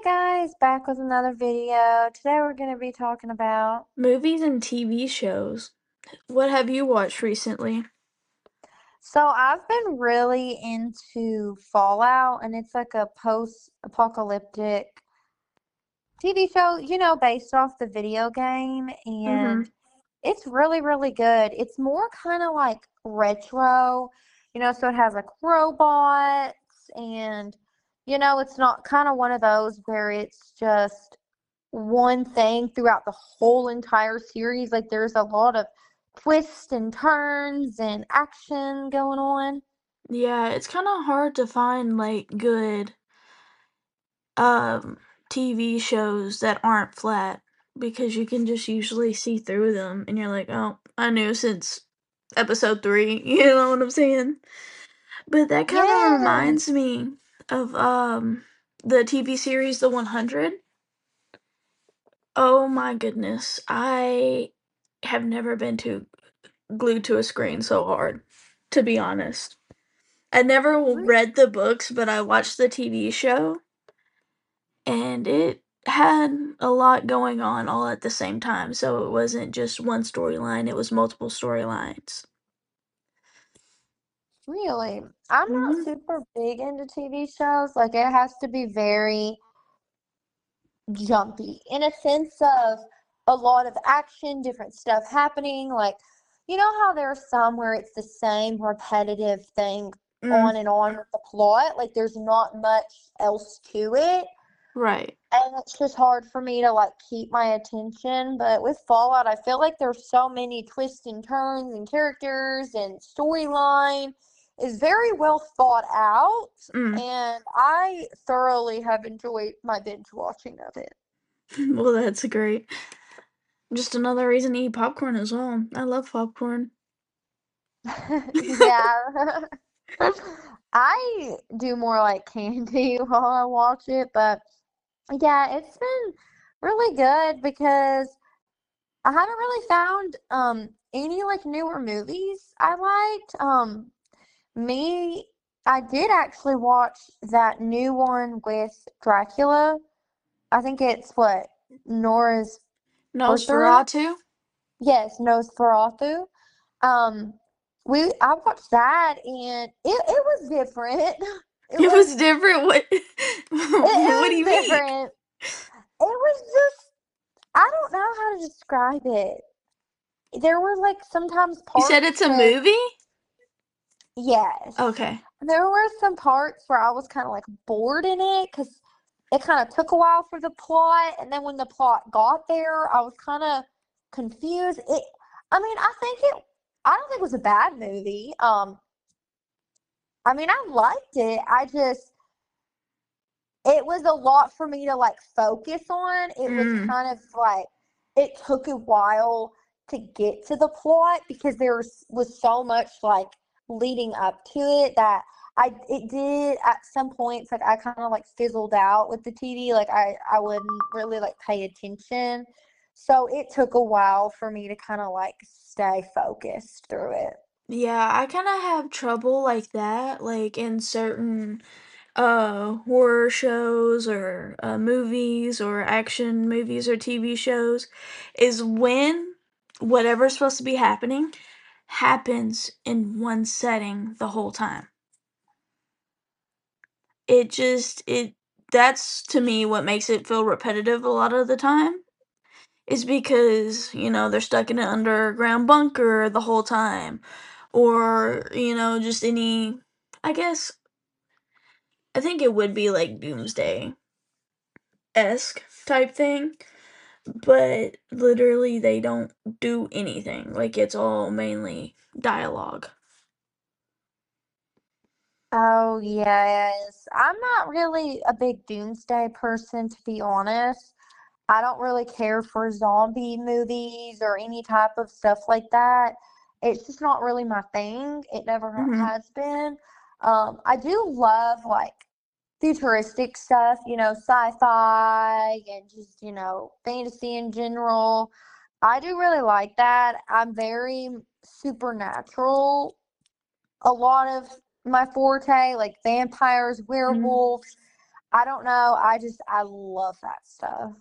Guys, back with another video. Today we're going to be talking about. Movies and TV shows. What have you watched recently? So, I've been really into Fallout, and it's like a post apocalyptic TV show, based off the video game, Mm-hmm. and it's really, really good. It's more kind of like retro, so it has like robots, and, it's not kind of one of those where it's just one thing throughout the whole entire series. Like there's a lot of twists and turns and action going on. Yeah, it's kind of hard to find good um TV shows that aren't flat because you can just usually see through them and you're like, "Oh, I knew since episode 3." You know what I'm saying? But that kind of reminds Yes. me of the TV series The 100. Oh my goodness. I have never been too glued to a screen so hard, to be honest. I never read the books, but I watched the TV show, and it had a lot going on all at the same time, so it wasn't just one storyline, it was multiple storylines. Really? I'm not Mhm. super big into TV shows. Like it has to be very jumpy in a sense of a lot of action, different stuff happening. Like, you know how there are some where it's the same repetitive thing Mm, on and on with the plot? Like, there's not much else to it. right. And it's just hard for me to like keep my attention. But with Fallout, I feel like there's so many twists and turns and characters and storyline is very well thought out. Mm. And I thoroughly have enjoyed my binge watching of it. Well, that's great. Just another reason to eat popcorn as well. I love popcorn. Yeah. I do more like candy while I watch it, but yeah, it's been really good because I haven't really found any like newer movies I liked. Me I did actually watch that new one with Dracula. I think it's what Nora's Arthur. Nosferatu? Yes, Nosferatu. Um, I watched that and it was different. It It was was different. What? What do it you was mean? different. It was just I don't know how to describe it. There were like sometimes You said parts it's a where movie? yes, Okay. there were some parts where I was kind of like bored in it because it kind of took a while for the plot, and then when the plot got there, I was kind of confused. I mean, I don't think it was a bad movie. I mean, I liked it. It was a lot for me to like focus on. It was Mm. kind of like it took a while to get to the plot because was so much like leading up to it that it did at some points like I kind of like fizzled out with the TV. Like I wouldn't really like pay attention. So it took a while for me to kind of like stay focused through it. Yeah, I kind of have trouble like that, like in certain horror shows or movies or action movies or TV shows is when whatever's supposed to be happening happens in one setting the whole time. It that's to me what makes it feel repetitive a lot of the time is because, they're stuck in an underground bunker the whole time or, just any I guess I think it would be like Doomsday esque type thing, but literally they don't do anything. Like it's all mainly dialogue. Oh, yes. I'm not really a big doomsday person, to be honest. I don't really care for zombie movies or any type of stuff like that. It's just not really my thing. It never Mhm. has been. I do love like futuristic stuff, sci-fi and just, fantasy in general. I do really like that. I'm very supernatural a lot of my forte, like vampires, Mm. werewolves. I don't know. I love that stuff.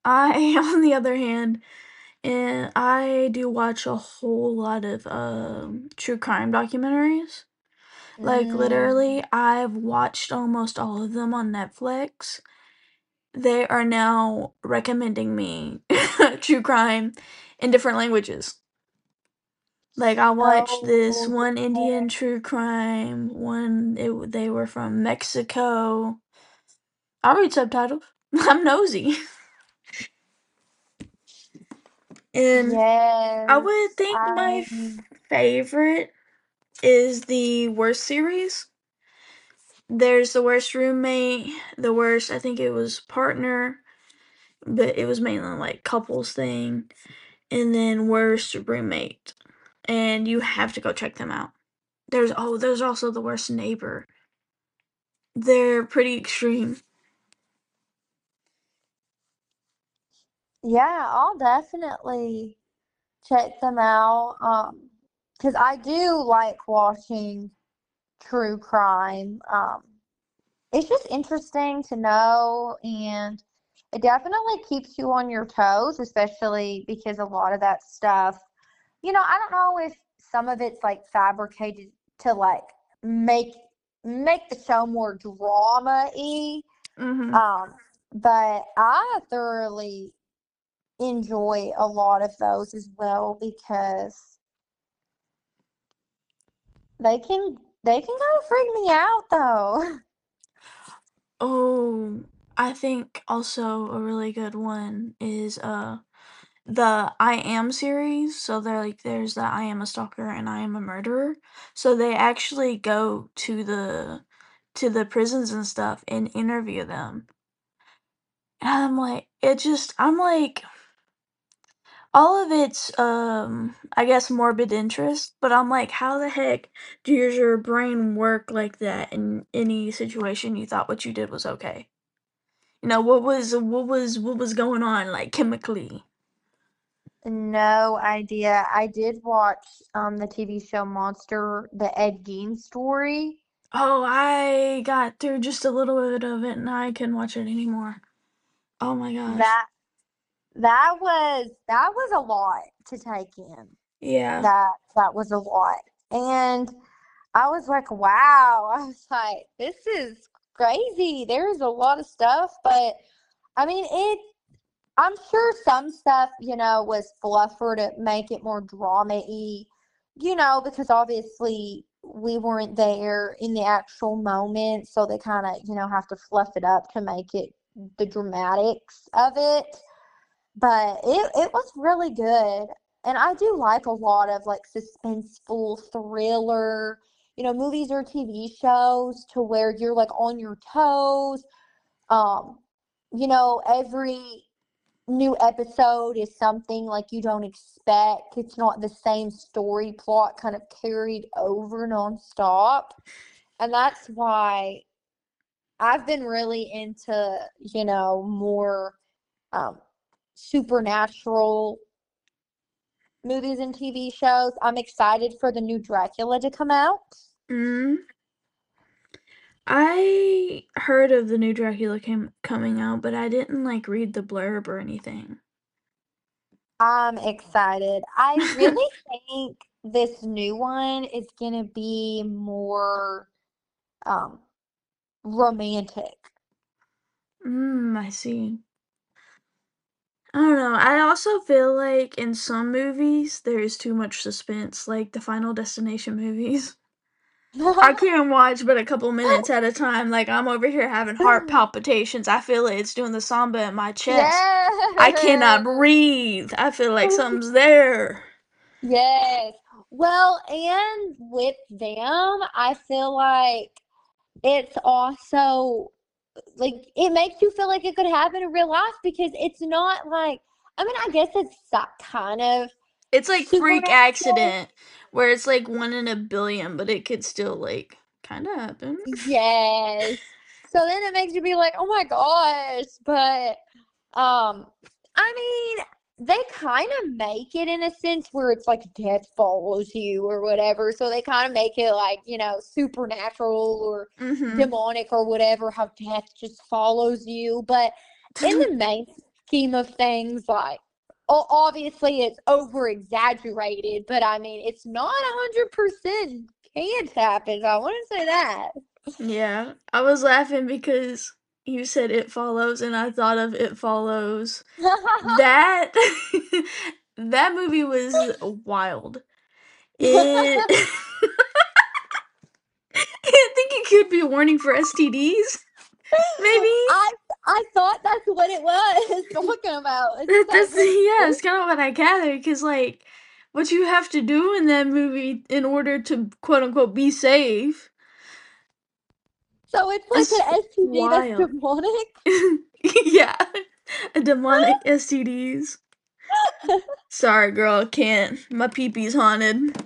I, on the other hand, and I do watch a whole lot of true crime documentaries. Like Mm. literally, I've watched almost all of them on Netflix. They are now recommending me true crime in different languages. Like I watched this Oh, one yeah. Indian true crime, they were from Mexico. I read subtitles. I'm nosy. And I would Yes. think my favorite is the worst series. There's the worst roommate, the worst, I think it was partner, but it was mainly like couples thing, and then worst roommate. And you have to go check them out. There's also the worst neighbor. They're pretty extreme. Yeah, I'll definitely check them out. Because I do like watching true crime. It's just interesting to know, and it definitely keeps you on your toes, especially because a lot of that stuff, I don't know if some of it's like fabricated to like make make the show more drama-y. Mhm. Um, but I thoroughly enjoy a lot of those as well because they can kind of freak me out though. Oh, I think also a really good one is the I Am series. So they're like there's the I Am a Stalker and I Am a Murderer. So they actually go to the prisons and stuff and interview them. And I'm like all of it's I guess morbid interest, but I'm like how the heck does your brain work like that in any situation you thought what you did was okay? You know, what was going on like chemically? No idea. I did watch the TV show Monster, the Ed Gein story. Oh, I got through just a little bit of it and I couldn't watch it anymore. Oh my gosh. That that was a lot to take in. Yeah. That was a lot. And I was like, wow. I was like, this is crazy. There's a lot of stuff, but I mean, I'm sure some stuff, was fluffer to make it more drama-y, because obviously we weren't there in the actual moment, so they kind of, have to fluff it up to make it the dramatics of it. But it was really good. And I do like a lot of like suspenseful thriller, movies or TV shows to where you're like on your toes. Um, every new episode is something like you don't expect. It's not the same story plot kind of carried over nonstop. And that's why I've been really into, more um, supernatural movies and TV shows. I'm excited for the new Dracula to come out. Mm. I heard of the new Dracula coming out, but I didn't like read the blurb or anything. I'm excited. I really think this new one is going to be more um, romantic. I see. I don't know. I also feel like in some movies there is too much suspense, like the Final Destination movies. I can't watch but a couple minutes at a time. Like I'm over here having heart palpitations. I feel it. It's doing the samba in my chest. I cannot Yes. breathe. I feel like something's there. Yes. Well, and with them, I feel like it's also like it makes you feel like it could happen in real life because it's not like, I mean, I guess it's kind of It's like freak supernatural. accident where it's like 1 in a billion, but it could still like kind of happen. Yes. So then it makes you be like, oh my gosh. But um, I mean, they kind of make it in a sense where it's like death follows you or whatever. So they kind of make it like, supernatural or Mm-hmm. demonic or whatever, how death just follows you. But in the main scheme of things, like, obviously it's over exaggerated, but I mean, it's not 100% can't happen. I want to say that. Yeah, I was laughing because you said It Follows, and I thought of It Follows. That that movie was wild. It I think it could be a warning for STDs, maybe. I I thought that's what it was talking about. It's That's so yeah, good. it's kind of what I gathered. Cause like, what you have to do in that movie in order to quote unquote be safe So it's like is an STD that's wild. demonic. Yeah, a demonic STDs. Sorry, girl, can't. My pee-pee's haunted.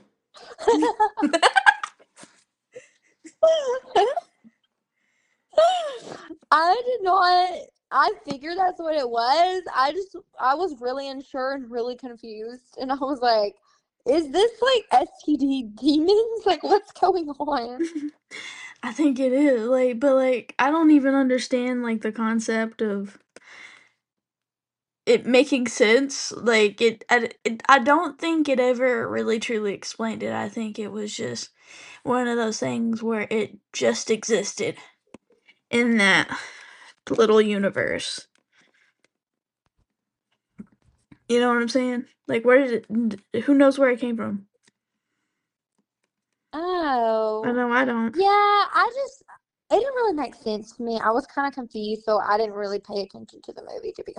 I did not. I figured that's what it was. I was really unsure and really confused, and I was like, "Is this like STD demons? Like, what's going on?" I think it is like, but like, I don't even understand like the concept of it making sense. Like I don't think it ever really truly explained it. I think it was just one of those things where it just existed in that little universe. You know what I'm saying? Like, where did it? Who knows where it came from? I Oh, know I don't. yeah. It didn't really make sense to me. I was kind of confused, so I didn't really pay attention to the movie, to be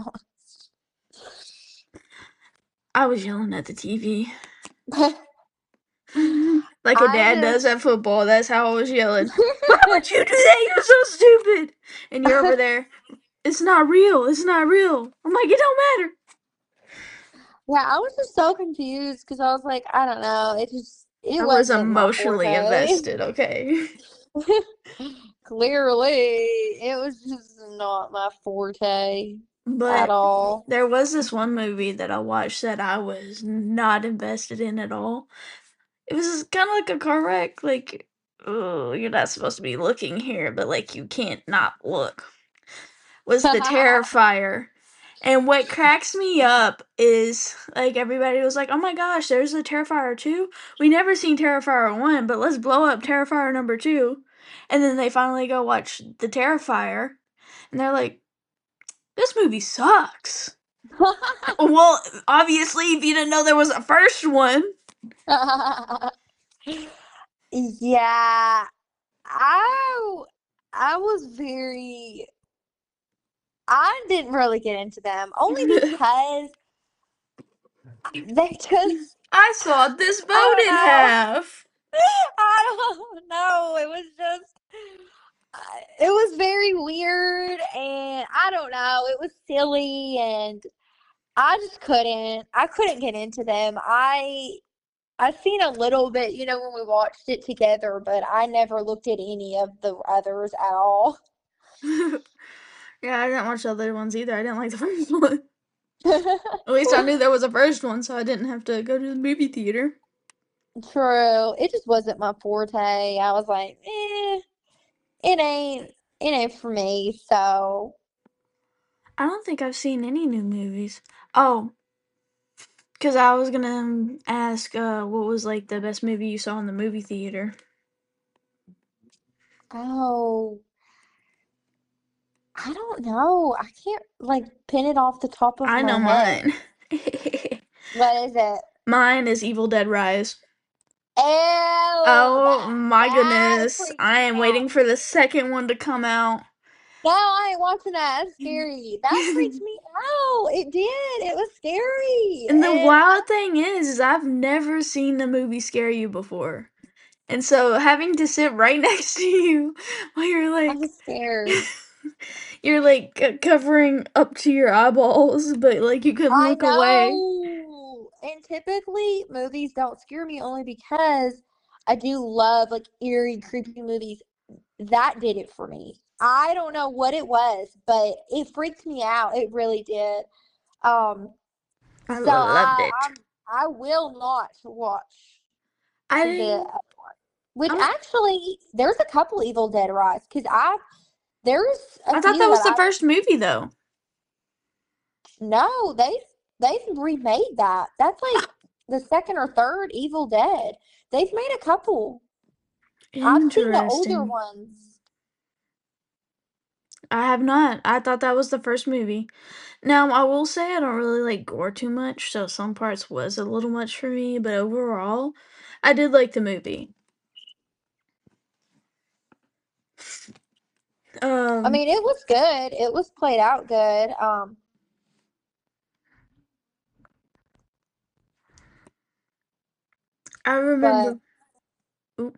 I was yelling at the TV. honest. Like a I dad does just at football. That's how I was yelling. Why would you do that? You're so stupid. And you're over there. It's not real. It's not real. I'm like, it don't matter. Yeah, I was just so confused because I was like, I don't know. It I was wasn't my emotionally forte. invested, okay? Clearly, it was just not my forte at But all. there was this one movie that I watched that I was not invested in at all. It was kind of like a car wreck. Like, oh, you're not supposed to be looking here, but like you can't not look. Was the Terrifier. And what cracks me up is like everybody was like, "Oh my gosh, there's a Terrifier 2? We never seen Terrifier 1, but let's blow up Terrifier number 2." And then they finally go watch the Terrifier and they're like, "This movie sucks." Well, obviously, if you didn't know there was a first one. Yeah, I I was very I didn't really get into them only because they just I sawed this I boat don't in know. half. I don't know. It was just, it was very weird, and I don't know. It was silly, and I just couldn't. I couldn't get into them. I've seen a little bit, when we watched it together, but I never looked at any of the others at all. Yeah, I didn't watch the other ones either. I didn't like the first one. At least I knew there was a first one, so I didn't have to go to the movie theater. True. It just wasn't my forte. I was like, it ain't, it ain't for me. So, I don't think I've seen any new movies. Oh, because I was gonna ask, what was like the best movie you saw in the movie theater? oh. I don't know. I can't like pin it off the top of I my know head. mine. What is it? Mine is Evil Dead Rise. Oh, Oh that my that goodness. freaks I me am out. waiting for the second one to come out. No, I ain't watching that. That's scary. That freaks me out. It did. It was scary. And the And wild thing is I've never seen a movie scare you before. And so having to sit right next to you while I'm scared. you're like covering up to your eyeballs, but like you couldn't I look away. know. And typically movies don't scare me only because I do love like eerie, creepy movies. That did it for me. I don't know what it was, but it freaked me out. It really did. Um, I So loved it. I will not watch I the didn't. other one. Which I'm, actually, there's a couple Evil Dead Rise because there's a I thought that few was that the I first movie though. no they've remade that. That's like the second or third Evil Dead. They've made a couple. I've seen the older Interesting. ones. I have not. I thought that was the first movie. Now, I will say I don't really like gore too much, so some parts was a little much for me, but overall, I did like the movie. I Um, mean, it was good. It was played out good. I But remember. Oop.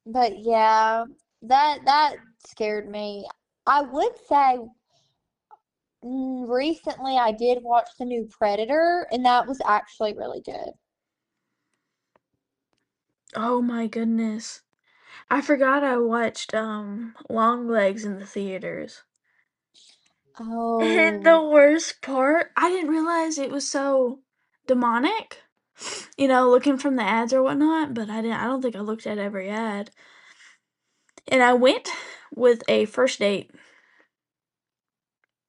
but yeah, that scared me. I would say recently I did watch the new Predator, and that was actually really good. Oh my goodness. I forgot I watched Long Legs in the theaters. And the Oh, worst part, I didn't realize it was so demonic. You know, looking from the ads or whatnot, but I don't think I looked at every ad. And I went with a first date.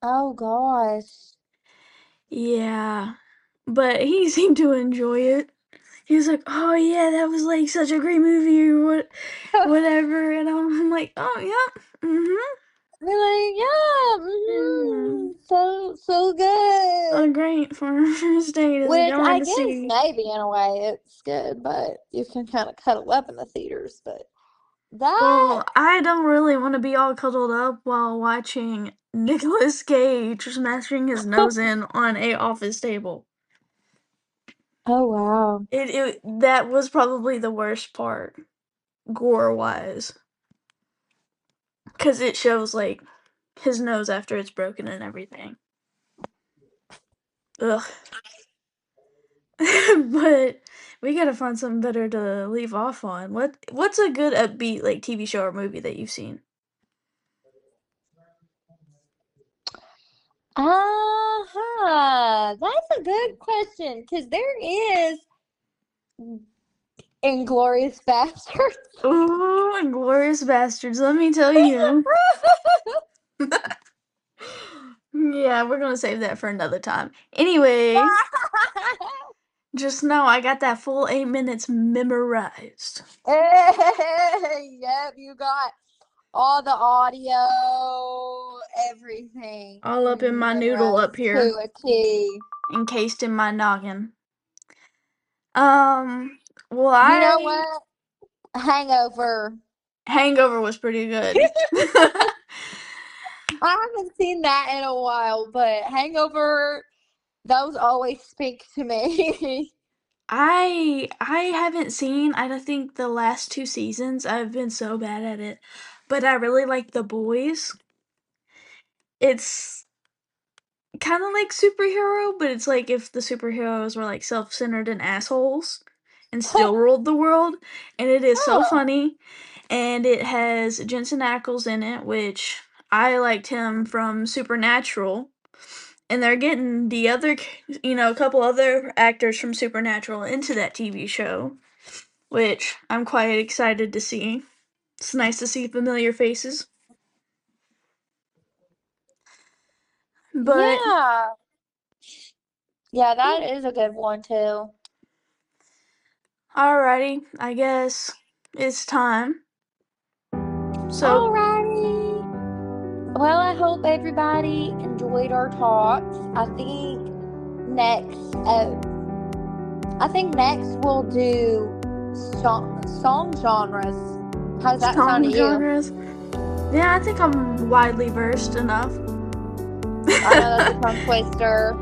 oh gosh. Yeah. But he seemed to enjoy it. He was like, "Oh yeah, that was like such a great movie or whatever." And I'm like, "Oh yeah. Mhm. Really? Yeah. Yeah. So So good. great for a first date is Which going I to guess see." maybe in a way it's good, but you can kind of cuddle up in the theaters. But that, Well, I don't really want to be all cuddled up while watching Nicolas Cage smashing his nose in on a office table. oh wow. It that was probably the worst part, gore wise, because it shows like his nose after it's broken and everything. Ugh. But we gotta find something better to leave off on. What's a good upbeat like TV show or movie that you've seen? That's a good question because there is Inglorious Bastards. Ooh, Inglorious Bastards. Let me tell you. Yeah, we're gonna save that for another time. Anyway, just know I got that full 8 minutes memorized. Yep, you got all the audio, everything All up in my noodle up memorized here, to a T. encased in my noggin. Um, well, You know what? Hangover. Hangover was pretty good. I haven't seen that in a while, but Hangover, those always speak to me. I haven't seen, I don't think the last 2 seasons, I've been so bad at it, but I really like The Boys. It's kinda like superhero, but it's like if the superheroes were, like, self-centered and assholes and still ruled the world, and it is so Huh. funny, and it has Jensen Ackles in it, which I liked him from Supernatural, and they're getting the other a couple other actors from Supernatural into that TV show, which I'm quite excited to see. It's nice to see familiar faces. But Yeah. Yeah, that is a good one too. alrighty, I guess it's time. So, Alrighty. Well, I hope everybody enjoyed our talks. Next, uh, I think next we'll do song genres. How's that sound to song you? genres. Yeah, I think I'm widely versed enough. I know that's a tongue twister.